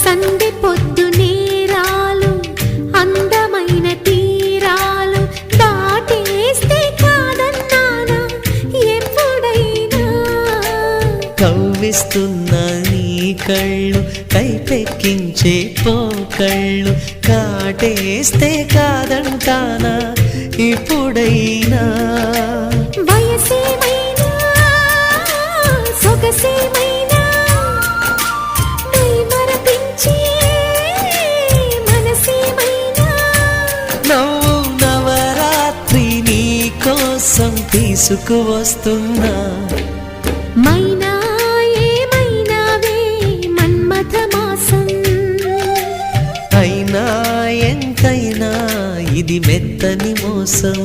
సందె పొద్దు నేరాలు అందమైన తీరాలు దాటేస్తే కాదన్నానా ఎప్పుడైనా కవ్విస్తున్న నీ కళ్ళు కైపెక్కించే పోకళ్ళు కాటేస్తే కాదంటానా ఇప్పుడైనా వయసేమైనా సొగసేమైనా మరపించే మనసేమైనా నవ్వు నవరాత్రి నీ కోసం తీసుకువస్తున్నా మైనా ఏమైనావే మన్మథ మాసం అయినా ఎంతైనా ఇది మెత్తని మోసం